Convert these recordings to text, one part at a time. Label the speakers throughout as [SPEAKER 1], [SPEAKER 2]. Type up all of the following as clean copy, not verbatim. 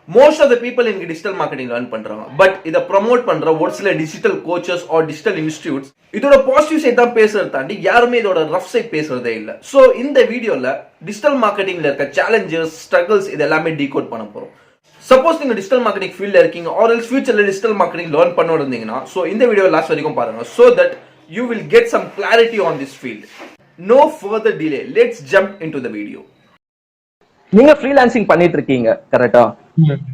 [SPEAKER 1] Most of the people in digital marketing learn பண்றாங்க. But இதை promote பண்ற ஒரு சில digital coaches R digital institutes இதோட பாசிட்டிவ் சைட் தான் பேசுறத தாண்டி யாருமே இதோட ரஃப் சைட் பேசுறதே இல்லை. ஸோ இந்த வீடியோல டிஜிட்டல் மார்க்கெட்டிங்ல இருக்க சேலஞ்சஸ், ஸ்ட்ரகிள்ஸ் இது எல்லாமே டீகோட் பண்ண போறோம். சப்போஸ் நீங்க டிஜிட்டல் மார்க்கெட்டிங் ஃபீல்ட்ல இருக்கீங்க ஆர் எல்ஸ் ஃபியூச்சர்ல டிஜிட்டல் மார்க்கெட்டிங் லேர்ன் பண்ண இருந்தீங்கன்னா ஸோ இந்த வீடியோ லாஸ்ட் வரைக்கும் பாருங்க. So that you will get some clarity on this field. No further delay, let's jump into the video.
[SPEAKER 2] நீங்க ஃப்ரீலான்சிங் பண்ணிட்டு இருக்கீங்க கரெக்டா?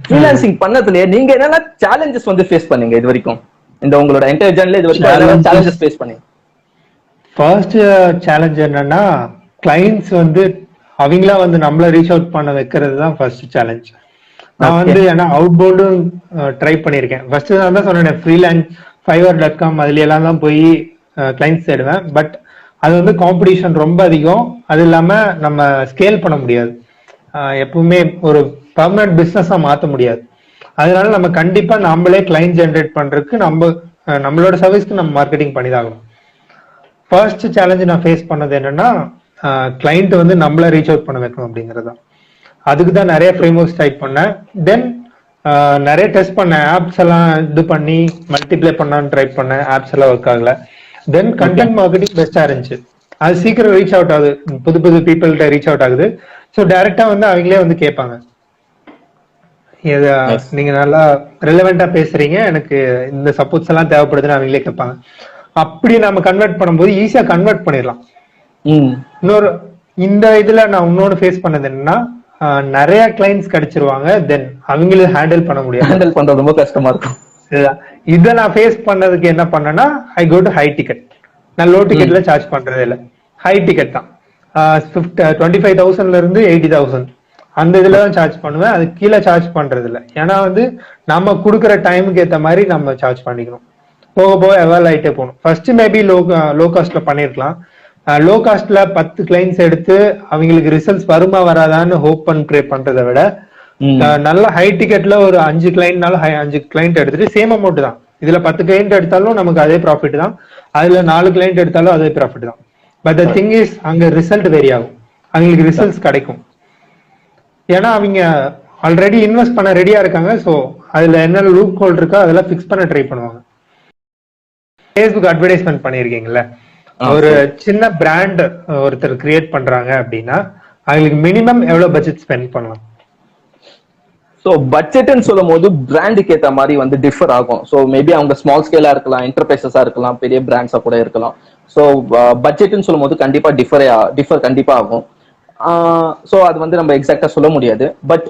[SPEAKER 2] ஃப்ரீலான்சிங் பண்ணதுலயே நீங்க என்னென்ன சேலஞ்சஸ் வந்து ஃபேஸ் பண்ணீங்க இது வரைக்கும்? இந்த உங்களோட என்டையர் ஜர்னில இது வரைக்கும் என்னென்ன சேலஞ்சஸ் ஃபேஸ் பண்ணீங்க?
[SPEAKER 3] ஃபர்ஸ்ட் சேலஞ்ச் என்னன்னா கிளையண்ட்ஸ் வந்து அவங்களா வந்து நம்மள ரீச் அவுட் பண்ண வைக்கிறது தான் ஃபர்ஸ்ட் சேலஞ்ச். நான் வந்து ஏன்னா அவுட் பவுண்டும் ட்ரை பண்ணியிருக்கேன். ஃபர்ஸ்ட் நான் தான் சொன்னேன் ஃப்ரீலான்ஸ் fiverr.com அதுல எல்லாம் தான் போய் கிளைண்ட்ஸ் தேடுவேன். பட் அது வந்து காம்படிஷன் ரொம்ப அதிகம். அது இல்லாம நம்ம ஸ்கேல் பண்ண முடியாது, எப்பவுமே ஒரு பர்மனன்ட் பிசினஸா மாத்த முடியாது. அதனால நம்ம கண்டிப்பா நம்மளே கிளைண்ட் ஜென்ரேட் பண்றதுக்கு நம்மளோட சர்வீஸ்க்கு நம்ம மார்க்கெட்டிங் பண்ணிதாகணும். ஃபர்ஸ்ட் சேலஞ்ச் நான் ஃபேஸ் பண்ணது என்னன்னா கிளைண்ட் வந்து நம்மள ரீச் அவுட் பண்ண வைக்கணும் அப்படிங்கறதா. அதுக்கு தான் நிறைய ஃப்ரேம் ஒர்க்ஸ் டைப் பண்ணேன். தென் நிறைய டெஸ்ட் பண்ணேன், ஆப்ஸ் எல்லாம் இது பண்ணி மல்டிப்ளை பண்ணான்னு ட்ரை பண்ணேன். ஆப்ஸ் எல்லாம் ஒர்க் ஆகல. தென் கண்டென்ட் மார்க்கெட்டிங் பெஸ்டா இருந்துச்சு. அது சீக்கிரம் ரீச் அவுட் ஆகுது, புது புது பீப்புள்கிட்ட ரீச் அவுட் ஆகுது. ஸோ டைரக்டா வந்து அவங்களே வந்து கேட்பாங்க, நீங்க நல்லா ரெலவெண்டா பேசுறீங்க, எனக்கு இந்த சப்போர்ட்ஸ் எல்லாம் தேவைப்படுதுன்னு அவங்களே கேட்பாங்க. அப்படி நம்ம கன்வெர்ட் பண்ணும்போது ஈஸியா கன்வெர்ட் பண்ணிடலாம். இன்னொரு இந்த இதுல நான் இன்னொன்னு ஃபேஸ் பண்ணது என்னன்னா நிறைய கிளைண்ட்ஸ் கிடைச்சிருவாங்க, தென் அவங்களுக்கு ஹேண்டில் பண்ண முடியாது,
[SPEAKER 2] ஹேண்டில் பண்றது ரொம்ப கஷ்டமா இருக்கும்.
[SPEAKER 3] இதை நான் ஃபேஸ் பண்ணதுக்கு என்ன பண்ணேன்னா ஐ கோ டு ஹை டிக்கெட். நான் லோ டிக்கெட்ல சார்ஜ் பண்றதே இல்லை, ஹை டிக்கெட் தான். 25,000ல இருந்து 80,000 அந்த இதுல தான் சார்ஜ் பண்ணுவேன். அது கீழே சார்ஜ் பண்றது இல்லை. ஏன்னா வந்து நம்ம கொடுக்குற டைமுக்கு ஏற்ற மாதிரி நம்ம சார்ஜ் பண்ணிக்கணும். போக போக எவால் ஆயிட்டே போகணும். ஃபர்ஸ்ட் மேபி லோ காஸ்ட்ல பண்ணிருக்கலாம். லோ காஸ்ட்ல 10 கிளைண்ட்ஸ் எடுத்து அவங்களுக்கு ரிசல்ட்ஸ் வருமா வராதான்னு ஹோப் பண்ணி ப்ரே பண்றதை விட நல்ல ஹை டிக்கெட்ல ஒரு 5 கிளைண்ட்னால 5 கிளைண்ட் எடுத்துட்டு சேம் அமௌண்ட் தான். இதுல 10 கிளைண்ட் எடுத்தாலும் நமக்கு அதே ப்ராஃபிட் தான், அதுல 4 கிளைண்ட் எடுத்தாலும் அதே ப்ராஃபிட் தான். பட் த திங் இஸ் அங்க ரிசல்ட் வேரி ஆகும், அவங்களுக்கு ரிசல்ட்ஸ் கிடைக்கும். ஏன்னா அவங்க ஆல்ரெடி இன்வெஸ்ட் பண்ண ரெடியா இருக்காங்க. ஸோ அதுல என்ன லூப் ஹோல் இருக்கோ அதெல்லாம் ஃபிக்ஸ் பண்ண ட்ரை பண்ணுவாங்க. ஃபேஸ்புக் அட்வர்டைஸ்மெண்ட் பண்ணிருக்கீங்கல்ல, ஒரு சின்ன பிராண்ட் ஒருத்தர் கிரியேட் பண்றாங்க அப்படின்னா அவங்களுக்கு மினிமம் எவ்வளவு பட்ஜெட் ஸ்பெண்ட் பண்ணலாம்?
[SPEAKER 2] ஸோ பட்ஜெட்னு சொல்லும் போது பிராண்டுக்கு ஏற்ற மாதிரி வந்து டிஃபர் ஆகும். ஸோ மேபி அவங்க ஸ்மால் ஸ்கேலா இருக்கலாம், என்டர்பிரைசஸா இருக்கலாம், பெரிய பிராண்ட்ஸா கூட இருக்கலாம். ஸோ பட்ஜெட்னு சொல்லும் போது கண்டிப்பா டிஃபர் கண்டிப்பா ஆகும். ஸோ அது வந்து நம்ம எக்ஸாக்டா சொல்ல முடியாது. பட்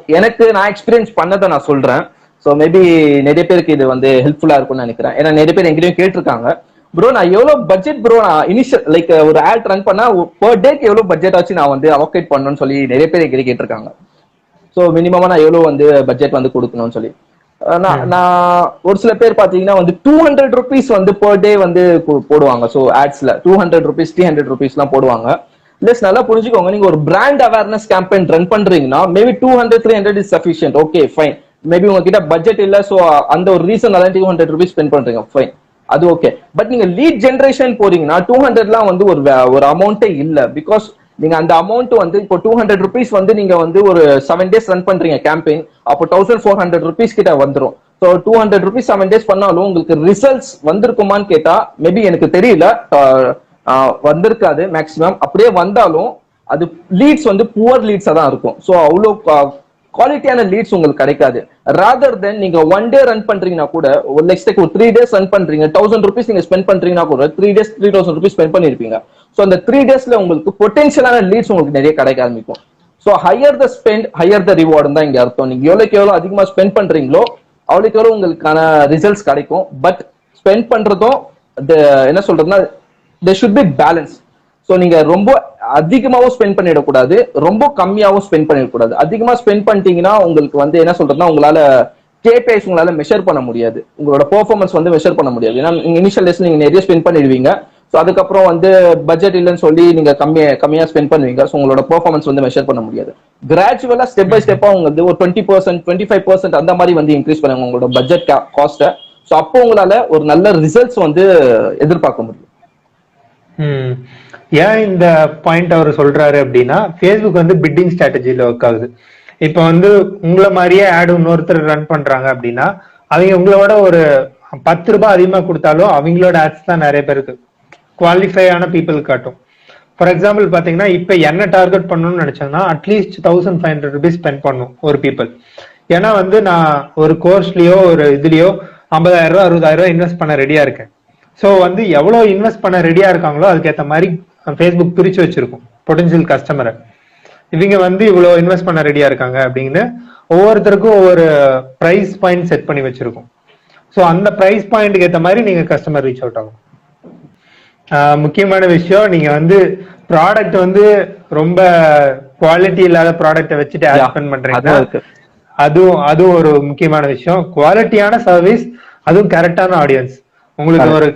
[SPEAKER 2] நான் எக்ஸ்பீரியன்ஸ் பண்ணதை நான் சொல்றேன். ஸோ மேபி நிறைய பேருக்கு இது வந்து ஹெல்ப்ஃபுல்லா இருக்கும்னு நினைக்கிறேன். ஏன்னா நிறைய பேர் எங்கேயும் கேட்டிருக்காங்க, ப்ரோ நான் எவ்வளவு பட்ஜெட் ப்ரோ நான் இனிஷியல் லைக் ஒரு ஆட் ரன் பண்ணா பர் டேக்கு எவ்வளவு பட்ஜெட் ஆச்சு நான் வந்து அலோகேட் பண்ணணும்னு சொல்லி நிறைய பேர் எங்கே கேட்டிருக்காங்க. ஸோ மினிமமா நான் எவ்வளவு வந்து பட்ஜெட் வந்து கொடுக்கணும்னு சொல்லி நான் ஒரு சில பேர் பாத்தீங்கன்னா வந்து 200 rupees வந்து பர் டே வந்து போடுவாங்க. ஸோ ஆட்ஸ்ல 200 rupees 300 rupees எல்லாம் போடுவாங்க. லெஸ் நல்லா புரிஞ்சுக்கோங்க, நீங்க ஒரு பிராண்ட் அவேர்னஸ் கேம்பெயின் ரன் பண்றீங்கன்னா maybe 200-300 is sufficient. Okay fine. Maybe உங்ககிட்ட பட்ஜெட் இல்ல, ஸோ அந்த ஒரு ரீசன் 200 rupees ஸ்பெண்ட் பண்றீங்க, ஃபைன், அது ஓகே. பட் நீங்க லீட் ஜென்ரேஷன் போறீங்கன்னா 200லாம் வந்து ஒரு அமௌண்ட்டே இல்ல. பிகாஸ் நீங்க அந்த அமௌண்ட் வந்து இப்போ 200 rupees வந்து நீங்க வந்து ஒரு 7 days ரன் பண்றீங்க கேம்பெயின், அப்போ 1400 rupees கிட்ட வந்துடும். ஸோ 200 rupees 7 days பண்ணாலும் உங்களுக்கு ரிசல்ட்ஸ் வந்திருக்குமான்னு கேட்டா மேபி எனக்கு தெரியல, வந்திருக்காது மேக்சிமம். அப்படியே வந்தாலும் அது லீட்ஸ் வந்து புவர் லீட்ஸா தான் இருக்கும். ஸோ அவ்வளோ குவாலிட்டியான லீட்ஸ் உங்களுக்கு கிடைக்காது. ராதர் தென் நீங்க 1 day ரன் பண்றீங்கன்னா கூட ஒரு லெக்ஸ்ட் ஒரு 3 days ரன் பண்றீங்க, 1000 rupees நீங்க ஸ்பெண்ட் பண்றீங்கன்னா கூட 3 days 3000 rupees ஸ்பெண்ட் பண்ணிருப்பீங்க. ஸோ அந்த 3 daysல உங்களுக்கு பொட்டன்ஷியலான லீட்ஸ் உங்களுக்கு நிறைய கிடைக்க ஆரம்பிக்கும். ஸோ ஹையர் த ஸ்பெண்ட் ஹையர் த ரிவார்டு தான் இங்க அர்த்தம். நீங்க எவ்வளவு அதிகமா ஸ்பெண்ட் பண்றீங்களோ அவ்வளோக்கு எவ்வளவு உங்களுக்கான ரிசல்ட்ஸ் கிடைக்கும். பட் ஸ்பெண்ட் பண்றதும் என்ன சொல்றதுன்னா there should be balance. So நீங்க ரொம்ப அதிகமாகவும் ஸ்பெண்ட் பண்ணிடக்கூடாது, ரொம்ப கம்மியாகவும் ஸ்பெண்ட் பண்ணிடக்கூடாது. அதிகமா ஸ்பெண்ட் பண்ணிட்டீங்கன்னா உங்களுக்கு வந்து என்ன சொல்றதுன்னா உங்களால கேபிஐஸ் உங்களால மெஷர் பண்ண முடியாது, உங்களோட பெர்ஃபார்மன்ஸ் வந்து மெஷர் பண்ண முடியாது. ஏன்னா இனிஷியல் டேஸ்ல நீங்க நிறைய ஸ்பெண்ட் பண்ணிடுவீங்க. ஸோ அதுக்கப்புறம் வந்து பட்ஜெட் இல்லைன்னு சொல்லி நீங்க கம்மியா ஸ்பெண்ட் பண்ணுவீங்க. ஸோ உங்களோட பெர்ஃபார்மன்ஸ் வந்து மெஷர் பண்ண முடியாது. கிராஜுவலா ஸ்டெப் பை ஸ்டெப்பா உங்களுக்கு ஒரு 20% 25% அந்த மாதிரி வந்து இன்க்ரீஸ் பண்ணுங்க உங்களோட பட்ஜெட் காஸ்ட்டை. ஸோ அப்போ உங்களால ஒரு நல்ல ரிசல்ட்ஸ் வந்து எதிர்பார்க்க முடியும்.
[SPEAKER 3] ஏன் இந்த பாயிண்ட் அவர் சொல்றாரு அப்படின்னா ஃபேஸ்புக் வந்து பிட்டிங் ஸ்ட்ராட்டஜில ஒர்க் ஆகுது. இப்ப வந்து உங்களை மாதிரியே ஆடு இன்னொருத்தர் ரன் பண்றாங்க அப்படின்னா அவங்க உங்களோட ஒரு 10 ரூபாய் அதிகமா கொடுத்தாலும் அவங்களோட ஆட்ஸ் தான் நிறைய பேருக்கு குவாலிஃபை ஆன பீப்புள் காட்டும். ஃபார் எக்ஸாம்பிள் பாத்தீங்கன்னா இப்ப என்ன டார்கெட் பண்ணணும்னு நினைச்சேன்னா அட்லீஸ்ட் 1500 rupees ஸ்பெண்ட் பண்ணும் ஒரு பீப்புள். ஏன்னா வந்து நான் ஒரு கோர்ஸ்லயோ ஒரு இதுலயோ 50,000 ரூபாய் 60,000 ரூபாய் இன்வெஸ்ட் பண்ண ரெடியா இருக்கேன். ஸோ வந்து எவ்வளவு இன்வெஸ்ட் பண்ண ரெடியா இருக்காங்களோ அதுக்கேற்ற மாதிரி ஃபேஸ்புக் பிரிச்சு வச்சிருக்கும் பொட்டன்ஷியல் கஸ்டமரை. இவங்க வந்து இவ்வளவு இன்வெஸ்ட் பண்ண ரெடியா இருக்காங்க அப்படின்னு ஒவ்வொருத்தருக்கும் ஒவ்வொரு பிரைஸ் பாயிண்ட் செட் பண்ணி வச்சிருக்கும். ஸோ அந்த பிரைஸ் பாயிண்ட்க்கு ஏற்ற மாதிரி நீங்க கஸ்டமர் ரீச் அவுட் ஆகும். முக்கியமான விஷயம், நீங்க வந்து ப்ராடக்ட் வந்து ரொம்ப குவாலிட்டி இல்லாத ப்ராடக்ட்டை வச்சுட்டு ஆட் ஸ்பெண்ட் பண்றீங்க. அதுவும் ஒரு முக்கியமான விஷயம். குவாலிட்டியான சர்வீஸ், அதுவும் கரெக்டான ஆடியன்ஸ். உங்களுக்கு ஒரு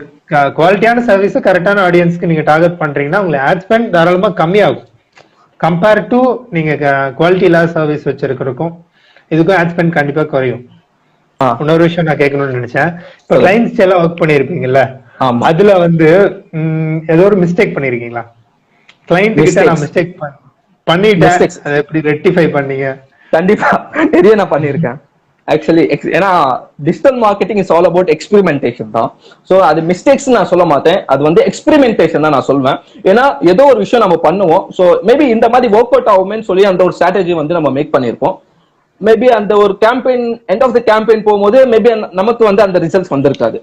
[SPEAKER 3] குவாலிட்டியான சர்வீஸ் கரெக்டான ஆடியன்ஸ்க்கு நீங்க டார்கெட் பண்றீங்கன்னா உங்களுக்கு ஆட் ஸ்பெண்ட் தாராளமா கம்மியாகும். கம்பேர் டு நீங்க குவாலிட்டி இல்லாத சர்வீஸ் வச்சிருக்கிறதுக்கும் இதுக்கும் ஆட் ஸ்பெண்ட் கண்டிப்பா குறையும். இன்னொரு விஷயம் நான் கேட்கணும்னு நினைச்சேன். இப்ப கிளைண்ட்ஸ் எல்லாம் ஒர்க் பண்ணிருப்பீங்கல்ல, அதுல வந்து ஏதோ ஒரு மிஸ்டேக் பண்ணிருக்கீங்களா? கிளைண்ட் கிட்ட நான் மிஸ்டேக் பண்ணிட்டேன், அதை எப்படி ரெக்டிஃபை பண்ணீங்க?
[SPEAKER 2] கண்டிப்பா நிறைய நான் பண்ணிருக்கேன் ஆக்சுவலி. ஏன்னா digital marketing is all about experimentation தான். ஸோ அது மிஸ்டேக்ஸ் நான் சொல்ல மாட்டேன், அது வந்து எக்ஸ்பெரிமெண்டேஷன் தான் நான் சொல்வேன். ஏன்னா ஏதோ ஒரு விஷயம் நம்ம பண்ணுவோம், ஸோ மேபி இந்த மாதிரி ஒர்க் அவுட் ஆகுமேன்னு சொல்லி அந்த ஒரு ஸ்ட்ராட்டஜி வந்து நம்ம மேக் பண்ணிருப்போம். மேபி அந்த ஒரு campaign end of the campaign போகும்போது மேபி நமக்கு வந்து அந்த ரிசல்ட்ஸ் வந்திருக்காது.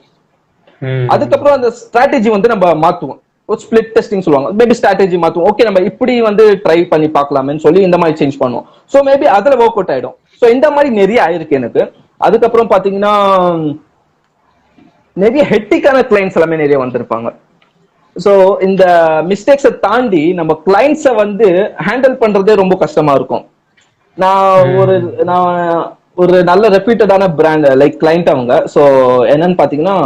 [SPEAKER 2] அதுக்கப்புறம் அந்த ஸ்ட்ராட்டஜி வந்து நம்ம மாத்துவோம். ஒரு ஸ்பிளிட் டெஸ்டிங் சொல்லுவாங்க, மேபி ஸ்ட்ராட்டஜி மாத்துவோம். ஓகே நம்ம இப்படி வந்து ட்ரை பண்ணி பார்க்கலாமேன்னு சொல்லி இந்த மாதிரி சேஞ்ச் பண்ணுவோம். ஸோ மேபி அதுல ஒர்க் அவுட் ஆயிடும். ஸோ இந்த மாதிரி நிறைய ஆயிருக்கு எனக்கு. அதுக்கப்புறம் பாத்தீங்கன்னா நிறைய ஹெக்டிக்கான கிளைண்ட்ஸ் எல்லாமே நிறைய வந்திருப்பாங்க. ஸோ இந்த மிஸ்டேக்ஸை தாண்டி நம்ம கிளைண்ட்ஸை வந்து ஹேண்டில் பண்றதே ரொம்ப கஷ்டமா இருக்கும். நான் ஒரு நல்ல ரெப்யூட்டடான பிராண்ட் லைக் கிளைண்ட் அவங்க. ஸோ என்னன்னு பாத்தீங்கன்னா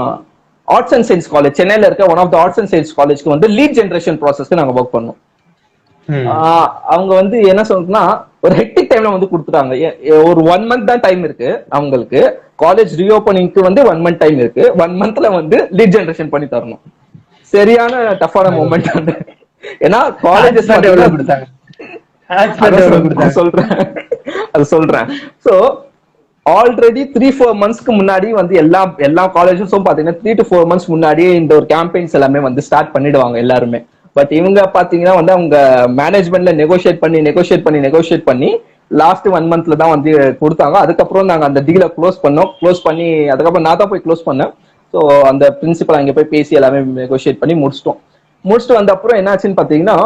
[SPEAKER 2] ஆர்ட்ஸ் அண்ட் சயின்ஸ் காலேஜ், சென்னையில இருக்க one of the arts and science காலேஜ்க்கு வந்து லீட் ஜென்ரேஷன் ப்ராசஸ்க்கு நாங்க ஒர்க் பண்ணோம். அவங்க வந்து என்ன சொல்றதுன்னா ஒரு ஹெக்டிக் டைம்ல வந்து கொடுத்துட்டாங்க. ஒரு 1 month தான் டைம் இருக்கு அவங்களுக்கு. காலேஜ் ரீஓபனிங்க்கு வந்து 1 month டைம் இருக்கு. 1 monthல வந்து லீட் ஜெனரேஷன் பண்ணி தரணும். சரியான டஃப்பான மூமெண்ட் அது. ஏன்னா காலேஜஸ் சொல்றேன். சோ ஆல்ரெடி 3-4 monthsக்கு முன்னாடி வந்து எல்லா காலேஜஸும் பாத்தீங்கன்னா 3 to 4 months முன்னாடியே இந்த ஒரு கேம்பெயின்ஸ் எல்லாமே வந்து ஸ்டார்ட் பண்ணிடுவாங்க எல்லாருமே. பட் இவங்க பாத்தீங்கன்னா வந்து அவங்க மேனேஜ்மெண்ட்ல நெகோஷியேட் பண்ணி லாஸ்ட் 1 monthல தான் வந்து கொடுத்தாங்க. அதுக்கப்புறம் நாங்க அந்த டீலை க்ளோஸ் பண்ணி அதுக்கப்புறம் நான் தான் போய் க்ளோஸ் பண்ணேன். ஸோ அந்த பிரின்சிபல் அங்கே போய் பேசி எல்லாமே நெகோஷியேட் பண்ணி முடிச்சுட்டு வந்த அப்புறம் என்னாச்சுன்னு பாத்தீங்கன்னா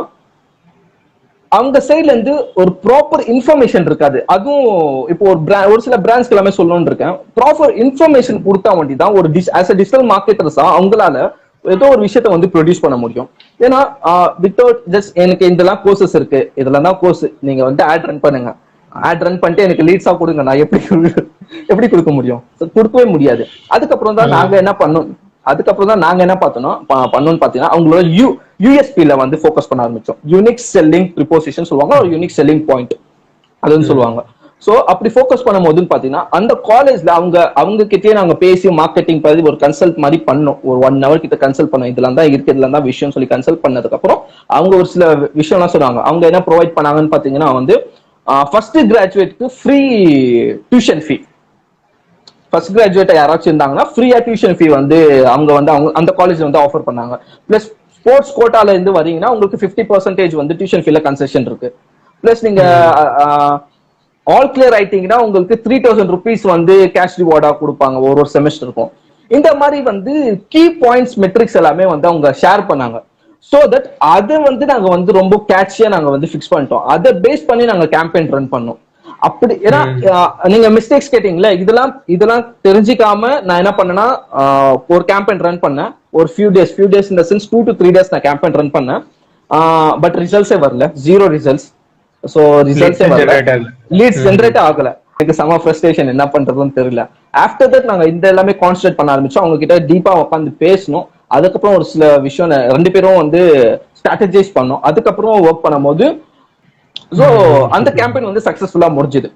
[SPEAKER 2] அவங்க சைட்ல இருந்து ஒரு ப்ராப்பர் இன்ஃபர்மேஷன் இருக்காது. அதுவும் இப்போ ஒரு சில பிராண்ட்ஸ்க்கு எல்லாமே சொல்லணும்னு இருக்கேன். ப்ராப்பர் இன்ஃபர்மேஷன் கொடுத்தா வண்டி தான் ஒரு ஆஸ் அ டிஜிட்டல் மார்க்கெட்டர்ஸா அவங்களால ஏதோ ஒரு விஷயத்த வந்து ப்ரொடியூஸ் பண்ண முடியும். ஏன்னா வித்தவுட் ஜஸ்ட் எனக்கு இதெல்லாம் கோர்சஸ் இருக்கு, இதெல்லாம் தான் கோர்ஸ், நீங்க வந்து ஆட் ரன் பண்ணுங்க, ஆட் ரன் பண்ணிட்டு எனக்கு லீட்ஸா கொடுங்க, நான் எப்படி கொடுக்க முடியும்? கொடுக்கவே முடியாது. அதுக்கப்புறம் தான் நாங்க என்ன பண்ணோம்னு பாத்தீங்கன்னா அவங்களோட யூஎஸ்பில வந்து ஃபோக்கஸ் பண்ண ஆரம்பிச்சோம். யூனிக் செல்லிங் ப்ரிப்போசிஷன் சொல்லுவாங்க, ஒரு யூனிக் செல்லிங் பாயிண்ட் அதுன்னு சொல்லுவாங்க. சோ அப்படி ஃபோக்கஸ் பண்ணும் போதுன்னு பாத்தீங்கன்னா அந்த காலேஜ்ல அவங்க கிட்டே நாங்க பேசி மார்க்கெட்டிங் பத்தி ஒரு கன்சல்ட் மாதிரி பண்ணோம். ஒரு 1 hour கிட்ட கன்சல்ட் பண்ணோம். இதெல்லாம் தான் இருக்கு, இதெல்லாம் தான் விஷயம் சொல்லி கன்சல்ட் பண்ணதுக்கு அப்புறம் அவங்க ஒரு சில விஷயம்லாம் சொன்னாங்க. அவங்க என்ன ப்ரொவைட் பண்ணாங்கன்னு பாத்தீங்கன்னா வந்து ஃபர்ஸ்ட் கிராஜுவேட்க்கு free tuition fee. First graduate யாராச்சும் இருந்தாங்கன்னா ஃப்ரீயா டியூஷன் ஃபீ வந்து அவங்க அந்த காலேஜ்ல வந்து ஆஃபர் பண்ணாங்க. பிளஸ் ஸ்போர்ட்ஸ் கோட்டால இருந்து வரீங்கன்னா உங்களுக்கு 50% வந்து டியூஷன் ஃபீல கன்செஷன் இருக்கு. பிளஸ் நீங்க ஆல் கிளியர் ஆயிட்டீங்கன்னா உங்களுக்கு 3000 rupees வந்து கேஷ் ரிவார்டா கொடுப்பாங்க ஒரு செமஸ்டருக்கும். இந்த மாதிரி வந்து கீ பாயிண்ட்ஸ் மெட்ரிக்ஸ் எல்லாமே வந்து அவங்க ஷேர் பண்ணாங்க. சோ தட் அதை வந்து நாங்க வந்து ரொம்ப கேட்சியா நாங்க வந்து ஃபிக்ஸ் பண்ணிட்டோம். அதை பேஸ் பண்ணி நாங்க கேம்பெயின் ரன் பண்ணோம். அப்படி ஏன்னா நீங்க மிஸ்டேக்ஸ் கேட்டீங்களா, இதெல்லாம் தெரிஞ்சிக்காம நான் என்ன பண்ணேன்னா ஒரு கேம்பெயின் ரன் பண்ணேன். ஒரு ஃபியூ டேஸ் இந்த சென்ஸ் 2 to 3 days நான் கேம்பெயின் ரன் பண்ணேன். பட் ரிசல்ட்ஸே வரல, 0 ரிசல்ட்ஸ். சோ ரிசல்ட்ஸே வரல, லீட்ஸ் ஜெனரேட் ஆகல. எனக்கு செம ஃப்ரஸ்ட்ரேஷன், என்ன பண்றதுன்னு தெரியல. ஆஃப்டர் தட் நாங்க இந்த எல்லாமே கான்சன்ட்ரேட் பண்ண ஆரம்பிச்சோம். அவங்க கிட்ட டீப்பா உட்காந்து பேசணும். அதுக்கப்புறம் ஒரு சில விஷயம் 2 பேரும் வந்து ஸ்ட்ராட்டஜைஸ் பண்ணோம். அதுக்கப்புறம் ஒர்க் பண்ணும் போது அந்த கேம்பெயின் வந்து சக்சஸ்ஃபுல்லா முடிஞ்சுது.